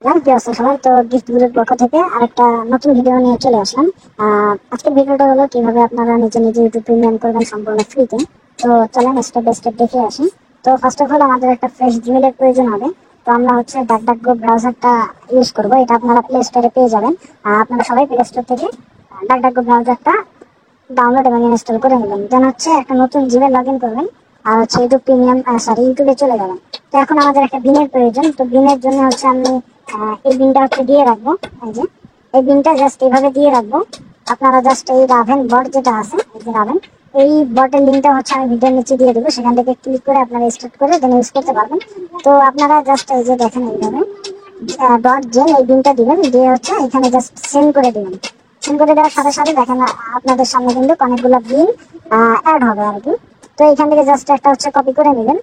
কি অবস্থা সবার? তো গিফট গুলোর পক্ষ থেকে আরেকটা নতুন ভিডিও নিয়ে চলে আসলাম। আজকের ভিডিওটা হলো কিভাবে আপনারা নিজে নিজে ইউটিউব প্রিমিয়াম করবেন সম্পূর্ণ ফ্রিতে। তো চলেন স্টেপ বাই স্টেপ দেখে আসি। তো ফার্স্ট অফ অল আমাদের একটা ফ্রেশ জিমেলের প্রয়োজন হবে। তো আমরা হচ্ছে ডাকডাকগো ব্রাউজারটা ইউজ করবো। এটা আপনারা প্লে স্টোরে পেয়ে যাবেন। আপনারা সবাই প্লে স্টোর থেকে ডাকডাকগো ব্রাউজারটা ডাউনলোড এবং ইনস্টল করে নেবেন। দেন হচ্ছে একটা নতুন জিমেল লগ ইন করবেন আর হচ্ছে ইউটিউব প্রিমিয়াম ইউটিউবে চলে যাবেন। তো এখন আমাদের একটা বিনের প্রয়োজন। তো বিনের জন্য হচ্ছে আমি এই বিনটা হচ্ছে দিয়ে রাখবো। এই যে এই বিনটা জাস্ট এইভাবে দিয়ে রাখবো। আপনারা জাস্ট এই রাভেন বট যেটা আছে, এই যে রাভেন, এই বটের লিঙ্কটা হচ্ছে আমি ভিডিওর নিচে দিয়ে দেবো। সেখান থেকে ক্লিক করে আপনারা স্টার্ট করে দেন ইউজ করতে পারবেন। তো আপনারা জাস্ট এই যে দেখেন এইভাবে ডট জেন এই বিনটা দিবেন, দিয়ে হচ্ছে এখানে জাস্ট সেন্ড করে দিবেন। সেন্ড করে দেওয়ার সাথে সাথে দেখেন আপনাদের সামনে কিন্তু অনেকগুলো বিন অ্যাড হবে আর কি। তো এখান থেকে জাস্ট একটা হচ্ছে কপি করে নেবেন।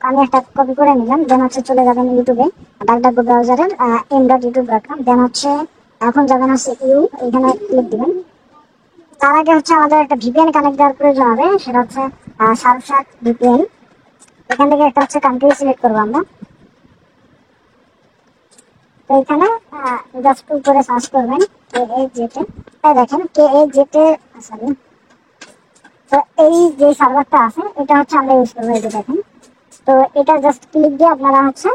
আমি একটা কপি করে নিলাম। দেন হচ্ছে চলে যাবেন ইউটিউবে, ডাকডাকগো ব্রাউজারের m.youtube.com। দেন হচ্ছে এখন যাবেন হচ্ছে এখানে ক্লিক দিবেন। তার আগে হচ্ছে আমাদের একটা ভিপিএন কানেক্ট দেওয়ার প্রয়োজন হবে, সেটা হচ্ছে সার্কশার্ক ভিপিএন। এখান থেকে একটা হচ্ছে কান্ট্রি সিলেক্ট করবো আমরা। তো এখানে জাস্ট উপরে সার্চ করবেন KAZE। তাই দেখেন KAZE, সরি, তো এই যে সার্ভারটা আছে এটা হচ্ছে আমরা ইউজ করবো। এই যে দেখেন, তো এটা জাস্ট ক্লিক দিয়ে আপনারা হচ্ছে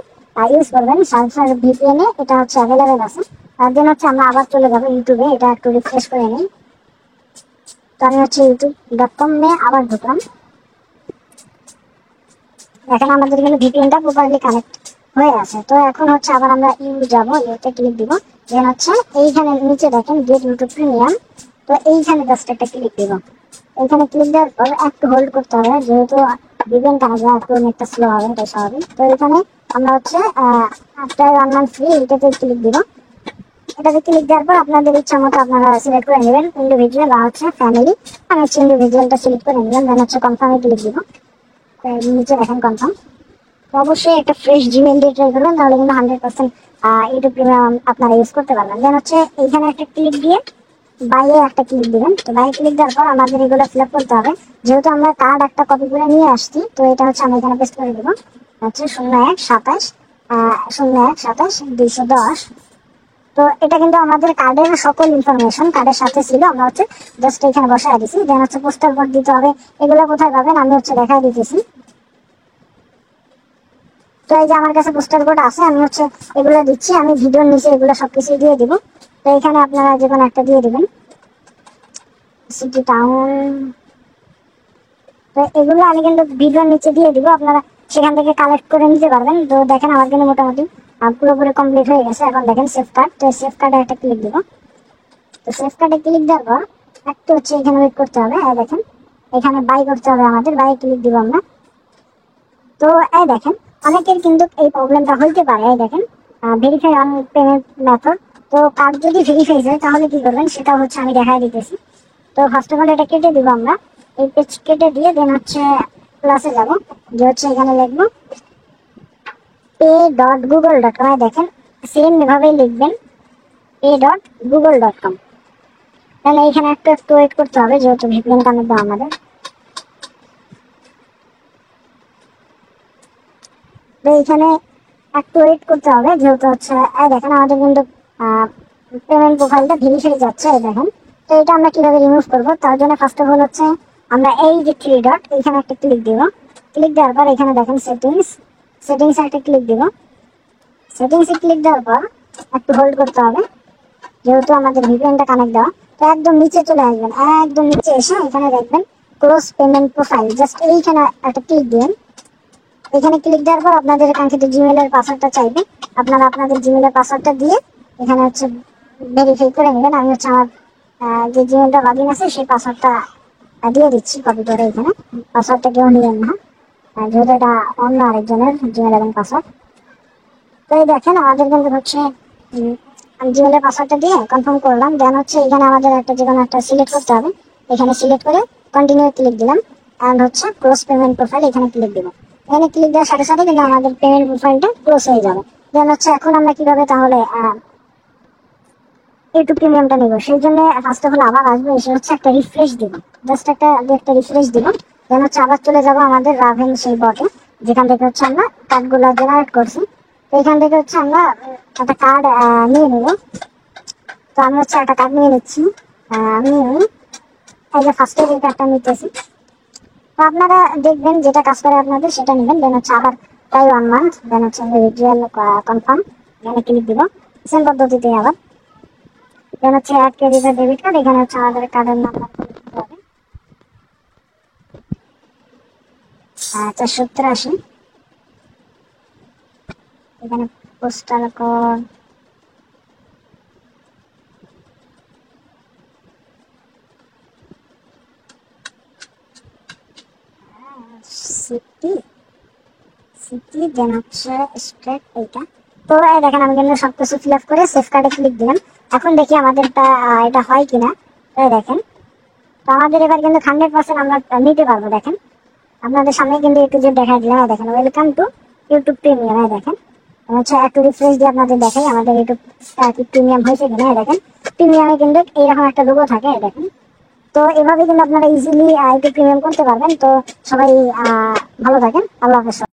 ইউজ করবেন। সার্ভার ভিপিএন এ এটা হচ্ছে অ্যাভেলেবেল আছে। তার জন্য হচ্ছে আমরা আবার চলে যাবো ইউটিউবে, এটা একটু রিফ্রেশ করে নিই। তো আমি হচ্ছে youtube.com এ আবার ঢুকলাম। এখন আমাদের কিন্তু ভিপিএনটা প্রপারলি কানেক্ট হয়ে আছে। তো এখন হচ্ছে আবার আমরা যাবো, ইউতে ক্লিক দিব। দেন হচ্ছে এইখানে নিচে দেখেন গেট ইউটিউব প্রিমিয়াম। তো এইখানে জাস্ট একটা ক্লিক দিব। এইখানে ক্লিক দেওয়ার পর একটু হোল্ড করতে হবে, যেহেতু ভিপিএন কানেক্ট একটু নেটটা স্লো হবে, এটাই স্বাভাবিক। তো এখানে আমরা হচ্ছে আফটার 1 মান্থ ফ্রি এটাতে ক্লিক দিব। এটাতে ক্লিক দেওয়ার পর আপনাদের ইচ্ছা মতো আপনারা সিলেক্ট করে নেবেন, ইন্ডিভিজুয়াল বা হচ্ছে ফ্যামিলি। আমি হচ্ছে ইন্ডিভিজুয়ালটা সিলেক্ট করে নিলাম। দেন হচ্ছে কনফার্মে ক্লিক দিব। নিচে দেখেন কনফার্ম। তো অবশ্যই একটা ফ্রেশ জিমেল দিয়ে ট্রাই করবেন, তাহলে কিন্তু 100% ইউটিউব প্রিমিয়াম আপনারা ইউজ করতে পারবেন। দেন হচ্ছে এইখানে একটা ক্লিক দিয়ে বাইরে একটা ক্লিক দিবেন। তো বাইরে ক্লিক দেওয়ার পর আমাদের এগুলো ফিল আপ করতে হবে। যেহেতু আমরা কার্ড একটা কপি করে নিয়ে আসছি, তো এটা হচ্ছে আমি এখানে পেস্ট করে দেবো। হচ্ছে 0127 তো এটা কিন্তু আমাদের কার্ডের সকল ইনফরমেশন কার্ডের সাথে ছিল, আমরা হচ্ছে জাস্ট এখানে বসায় দিছি। দেন হচ্ছে পোস্টাল কোড দিতে হবে। এগুলো কোথায় পাবেন আমি হচ্ছে দেখাই দিতেছি। তো এই যে আমার কাছে পোস্টাল কোড আছে, আমি হচ্ছে এগুলো দিচ্ছি। আমি ভিডিওর নিচে এগুলো সবকিছু দিয়ে দিব। তো এখানে আপনারা যে কোনো একটা দিয়ে দিবেন, সিটি টাউন। তো এগুলো আমি কিন্তু ভিডিওর নিচে দিয়ে দিব, আপনারা সেখান থেকে কালেক্ট করে নিতে পারবেন। তো দেখেন আমার কিন্তু মোটামুটি পুরোপুরি কমপ্লিট হয়ে গেছে। এখন দেখেন সেফ কার্ড, তো সেফ কার্ডে একটা ক্লিক দিব। তো সেফ কার্ডে ক্লিক দেওয়ার পর একটু হচ্ছে এখানে ওয়েট করতে হবে। দেখেন এখানে বাই করতে হবে, আমাদের বাই ক্লিক দিব আমরা। তো এই দেখেন অনেকের কিন্তু এই প্রবলেমটা হইতে পারে। এই দেখেন ভেরিফাই অন পেমেন্ট মেথড। তো কার্ড যদি ভেরিফাই হয় তাহলে কি করবেন সেটা হচ্ছে আমি দেখাই দিতেছি। তো ফার্স্ট অফ অল এটা কেটে দিব আমরা। এই পেজ কেটে দিয়ে দেন হচ্ছে প্লাসে যাব, যে হচ্ছে এখানে লিখবো pay.google.com। দেখেন সেম এভাবেই লিখবেন pay.google.com। তাহলে এইখানে একটু ওয়েট করতে হবে, যেহেতু ভিপিএন কানেক্ট দেওয়া আমাদের। তো এইখানে একটু ওয়েট করতে হবে, যেহেতু হচ্ছে দেখেন আমাদের কিন্তু পেমেন্ট প্রোফাইলটা ভেরিফাই যাচ্ছে। দেখেন, তো এটা আমরা কিভাবে রিমুভ করবো, তার জন্য ফার্স্ট অফ অল হচ্ছে আমরা এই যে 3 ডট এখানে একটা ক্লিক দিব। ক্লিক দেওয়ার পর এখানে দেখেন সেটিংসে একটা ক্লিক দিব। সেটিংসে ক্লিক দেওয়ার পর একটু হোল্ড করতে হবে, যেহেতু আমাদের ভিপিএনটা কানেক্ট দেওয়া। তো একদম নিচে চলে আসবেন, একদম নিচে এসে এখানে দেখবেন ক্লোজ পেমেন্ট প্রোফাইল, জাস্ট এইখানে একটা ক্লিক দিন। এখানে ক্লিক দেওয়ার পর আপনাদের কাঙ্ক্ষিত জিমেলের পাসওয়ার্ডটা চাইবে। আপনারা আপনাদের জিমেলের পাসওয়ার্ডটা দিয়ে এখানে হচ্ছে ভেরিফাই করে নেবেন। আমি হচ্ছে আমার যে জিমেলটা লগ ইন আছে সেই পাসওয়ার্ডটা দিয়ে দিচ্ছি কপি করে। এখানে পাসওয়ার্ডটা কেউ নেবেন না, যেহেতু এটা অন্য আরেকজনের জিমেল এবং পাসওয়ার্ড। তো এই দেখেন আমাদের কিন্তু হচ্ছে আমি জিমেলের পাসওয়ার্ডটা দিয়ে কনফার্ম করলাম। দেন হচ্ছে এখানে আমাদের একটা যে কোনো একটা সিলেক্ট করতে হবে। এখানে সিলেক্ট করে কন্টিনিউ ক্লিক দিলাম। অ্যান্ড হচ্ছে ক্লোজ পেমেন্ট প্রোফাইল এখানে ক্লিক দিব। এখানে ক্লিক দেওয়ার সাথে সাথে কিন্তু আমাদের পেমেন্ট প্রোফাইলটা ক্লোজ হয়ে যাবে। দেন হচ্ছে এখন আমরা কিভাবে তাহলে ইউটিউব প্রিমিয়ামটা নিব, সেই জন্য ফার্স্ট অফ অল আবার আসবো, এসে হচ্ছে একটা রিফ্রেশ দিব। জাস্ট একটা রিফ্রেশ দিব। দেন হচ্ছে আবার চলে যাবো আমাদের রাভেন সেই বটে, যেখান থেকে হচ্ছে আমরা কার্ডগুলো জেনারেট করছি। তো এখান থেকে হচ্ছে আমরা একটা কার্ড নিয়ে নিব। তো আমি হচ্ছে একটা কার্ড নিয়ে নিচ্ছি। আমি এই যে ফার্স্টে যে কার্ডটা নিতেছি, তো আপনারা দেখবেন যেটা কাজ করে আপনাদের সেটা নেবেন। দেন হচ্ছে আবার তাই 1 মান্থ, দেন হচ্ছে রিজুয়াল কনফার্ম, এখানে ক্লিক দিব সেম পদ্ধতিতে আবার। দেন হচ্ছে অ্যাড ক্রেডিট ডেবিট কার্ড, এখানে হচ্ছে আমাদের কার্ডের নাম্বার দিতে হবে 480। এখানে পোস্টাল কোড সিটি সিটি, দেন হচ্ছে স্ট্রেট এইটা। তো এই দেখেন আমি কিন্তু সবকিছু ফিল আপ করে সেভ কার্ডে ক্লিক দিলাম। এখন দেখি আমাদেরটা এটা হয় কিনা। তো দেখেন, তো আমাদের এবার কিন্তু 100% আমরা নিতে পারবো। দেখেন আপনাদের সামনে কিন্তু একটু যে দেখা দিলাম, দেখেন ওয়েলকাম টু ইউটিউব প্রিমিয়াম। দেখেন হচ্ছে একটু রিফ্রেশ দিয়ে আপনাদের দেখাই আমাদের ইউটিউব প্রিমিয়াম হয়েছে কিনা। দেখেন প্রিমিয়ামে কিন্তু এইরকম একটা লোগো থাকে। দেখেন, তো এভাবে কিন্তু আপনারা ইজিলি ইউটিউব প্রিমিয়াম করতে পারবেন। তো সবাই ভালো থাকেন, আল্লাহ হাফেজ।